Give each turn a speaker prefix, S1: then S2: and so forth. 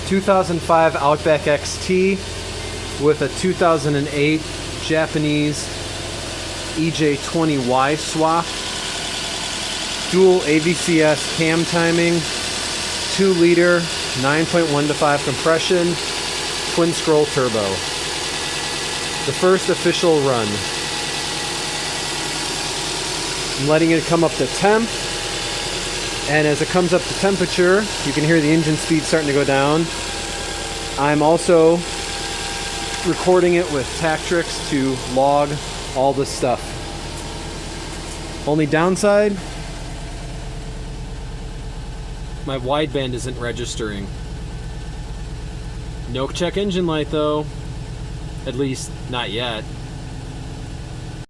S1: 2005 Outback XT with a 2008 Japanese EJ20Y swap, dual AVCS cam timing, 2-liter 9.1 to 5 compression, twin scroll turbo. The first official run. I'm letting it come up to temp, and as it comes up to temperature, you can hear the engine speed starting to go down. I'm also recording it with Tactrix to log all this stuff. Only downside, my wideband isn't registering. No check engine light though, at least not yet.